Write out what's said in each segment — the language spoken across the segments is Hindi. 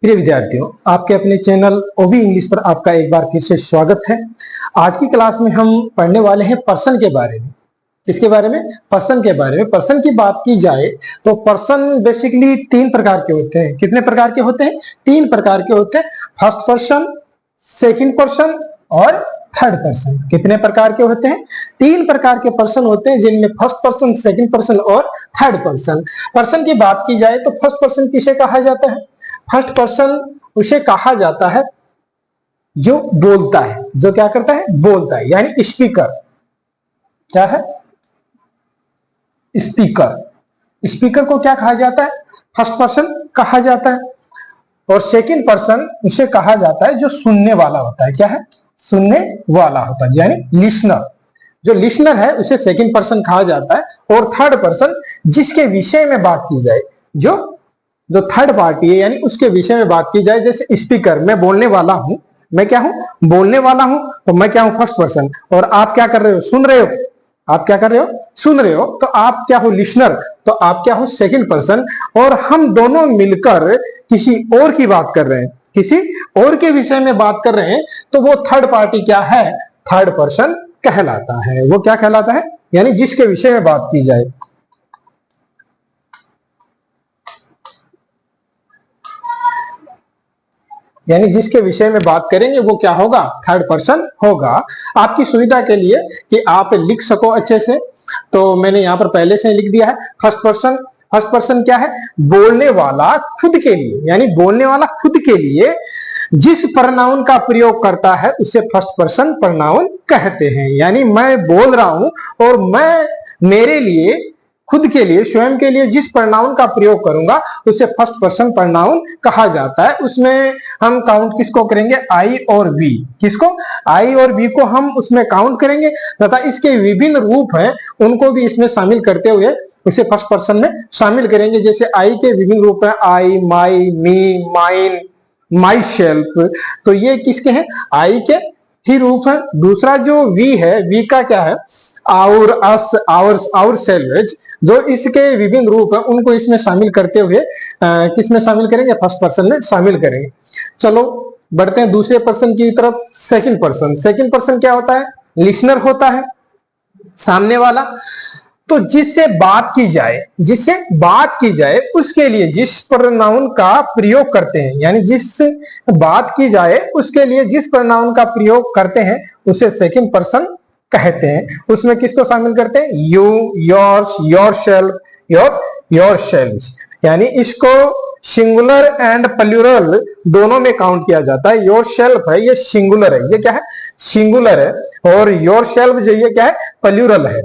प्रिय विद्यार्थियों, आपके अपने चैनल ओबी इंग्लिश पर आपका एक बार फिर से स्वागत है। आज की क्लास में हम पढ़ने वाले हैं पर्सन के बारे में। किसके बारे में? पर्सन के बारे में। पर्सन की बात की जाए तो पर्सन बेसिकली तीन प्रकार के होते हैं। कितने प्रकार के होते हैं? तीन प्रकार के होते हैं। फर्स्ट पर्सन, सेकंड पर्सन और थर्ड पर्सन। कितने प्रकार के होते हैं? तीन प्रकार के पर्सन होते हैं, जिनमें फर्स्ट पर्सन, सेकंड पर्सन और थर्ड पर्सन। पर्सन की बात की जाए तो फर्स्ट पर्सन किसे कहा जाता है? फर्स्ट पर्सन उसे कहा जाता है जो बोलता है। जो क्या करता है? बोलता है, यानी स्पीकर। क्या है? स्पीकर। स्पीकर को क्या कहा जाता है? फर्स्ट पर्सन कहा जाता है। और सेकंड पर्सन उसे कहा जाता है जो सुनने वाला होता है। क्या है? सुनने वाला होता है, यानी लिसनर। जो लिसनर है उसे सेकंड पर्सन कहा जाता है। और थर्ड पर्सन जिसके विषय में बात की जाए, जो थर्ड पार्टी है, यानी उसके विषय में बात की जाए। जैसे स्पीकर, मैं बोलने वाला हूं। मैं क्या हूं? बोलने वाला हूं। तो मैं क्या हूं? First person. और आप क्या कर रहे हो? सुन रहे हो। आप क्या कर रहे हो? सुन रहे हो। तो आप क्या हो? लिसनर। तो आप क्या हो? Second person. और हम दोनों मिलकर किसी और की बात कर रहे हैं, किसी और के विषय में बात कर रहे हैं, तो वो थर्ड पार्टी क्या है? थर्ड पर्सन कहलाता है। वो क्या कहलाता है? यानी जिसके विषय में बात की जाए। यानी जिसके विषय में बात करेंगे वो क्या होगा? थर्ड पर्सन होगा। आपकी सुविधा के लिए कि आप लिख सको अच्छे से, तो मैंने यहां पर पहले से लिख दिया है फर्स्ट पर्सन। फर्स्ट पर्सन क्या है? बोलने वाला खुद के लिए, यानी बोलने वाला खुद के लिए जिस प्रनाउन का प्रयोग करता है उसे फर्स्ट पर्सन प्रनाउन कहते हैं। यानी मैं बोल रहा हूं और मैं मेरे लिए, खुद के लिए, स्वयं के लिए जिस प्रनाउन का प्रयोग करूंगा उसे फर्स्ट पर्सन प्रनाउन कहा जाता है। उसमें हम काउंट किसको करेंगे? आई और वी। किसको? आई और वी को हम उसमें काउंट करेंगे तथा इसके विभिन्न रूप हैं उनको भी इसमें शामिल करते हुए उसे फर्स्ट पर्सन में शामिल करेंगे। जैसे आई के विभिन्न रूप हैं आई, माई, मी, माइन, माई सेल्फ। तो ये किसके हैं? आई के ही रूप है। दूसरा जो वी है, वी का क्या है? Our, us, ours, ourselves. जो इसके विभिन्न रूप है उनको इसमें शामिल करते हुए किसमें शामिल करेंगे? फर्स्ट पर्सन में शामिल करेंगे। चलो बढ़ते हैं दूसरे पर्सन की तरफ। Second person. सेकंड पर्सन क्या होता है? लिसनर होता है, सामने वाला। तो जिससे बात की जाए, जिससे बात की जाए उसके लिए जिस प्रोनाउन का प्रयोग करते हैं, यानी जिस बात की जाए उसके लिए जिस प्रोनाउन का प्रयोग करते हैं उसे सेकंड पर्सन कहते हैं। उसमें किसको शामिल करते हैं? You, yours, yourself, yourselves. यानी इसको सिंगुलर एंड प्लूरल दोनों में काउंट किया जाता है। योरसेल्फ है, ये सिंगुलर है। ये क्या है? सिंगुलर है। और योरसेल्फ जो ये क्या है? प्लूरल है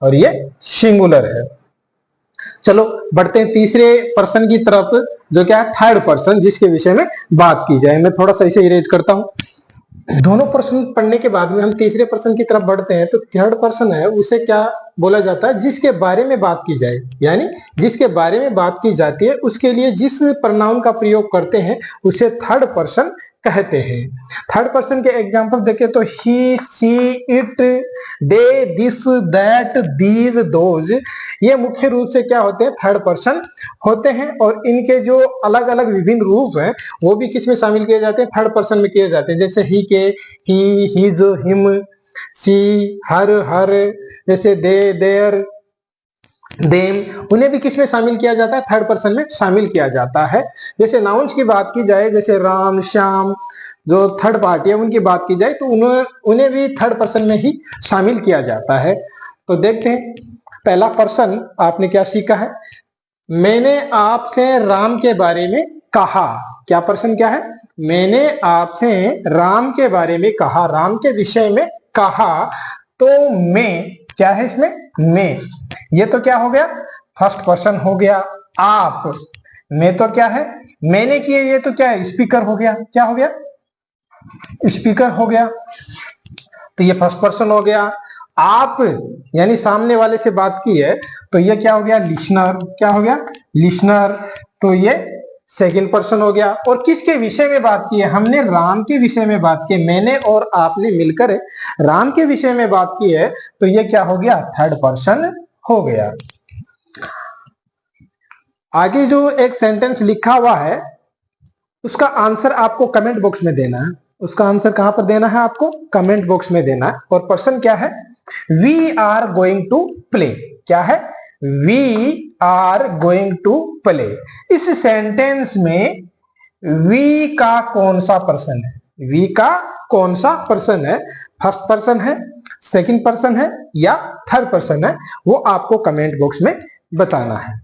और ये सिंगुलर है। चलो बढ़ते हैं तीसरे पर्सन की तरफ, जो क्या है? थर्ड पर्सन, जिसके विषय में बात की जाए। मैं थोड़ा सा इसे इरेज करता हूं। दोनों पर्सन पढ़ने के बाद में हम तीसरे पर्सन की तरफ बढ़ते हैं। तो थर्ड पर्सन है, उसे क्या बोला जाता है? जिसके बारे में बात की जाए, यानी जिसके बारे में बात की जाती है उसके लिए जिस प्रोनाउन का प्रयोग करते हैं उसे थर्ड पर्सन कहते हैं। थर्ड पर्सन के एग्जांपल देखें तो he, she, it, they, this, that, these, those. ये मुख्य रूप से क्या होते हैं? थर्ड पर्सन होते हैं। और इनके जो अलग अलग विभिन्न रूप हैं वो भी किसमें शामिल किए जाते हैं? थर्ड पर्सन में किए जाते हैं। जैसे ही के ही, हिज, हिम, सी, हर, जैसे दे, देयर, देम, उन्हें भी किसमें शामिल किया जाता है? थर्ड पर्सन में शामिल किया जाता है। जैसे नाउन्स की बात की जाए, जैसे राम, श्याम, जो थर्ड पार्टी है उनकी बात की जाए तो उन्हें भी थर्ड पर्सन में ही शामिल किया जाता है। तो देखते हैं पहला पर्सन आपने क्या सीखा है? मैंने आपसे राम के बारे में कहा। क्या पर्सन क्या है? मैंने आपसे राम के बारे में कहा, राम के विषय में कहा। तो मैं क्या है इसमें? मैं। ये तो क्या हो गया? फर्स्ट पर्सन हो गया। आप, मैं तो क्या है? मैंने किए, ये तो क्या है? स्पीकर हो गया। क्या हो गया? स्पीकर हो गया। तो ये फर्स्ट पर्सन हो गया। आप यानी सामने वाले से बात की है तो ये क्या हो गया? लिसनर। क्या हो गया? लिसनर। तो ये सेकंड पर्सन हो गया। और किसके विषय में बात की है? हमने राम के विषय में बात की। मैंने और आपने मिलकर राम के विषय में बात की है तो ये क्या हो गया? थर्ड पर्सन हो गया। आगे जो एक सेंटेंस लिखा हुआ है उसका आंसर आपको कमेंट बॉक्स में देना है। उसका आंसर कहां पर देना है? आपको कमेंट बॉक्स में देना है। और पर्सन क्या है? We are going to play. क्या है? We are going to play. इस सेंटेंस में वी का कौन सा पर्सन है? वी का कौन सा पर्सन है? फर्स्ट पर्सन है, सेकंड पर्सन है या थर्ड पर्सन है? वो आपको कमेंट बॉक्स में बताना है।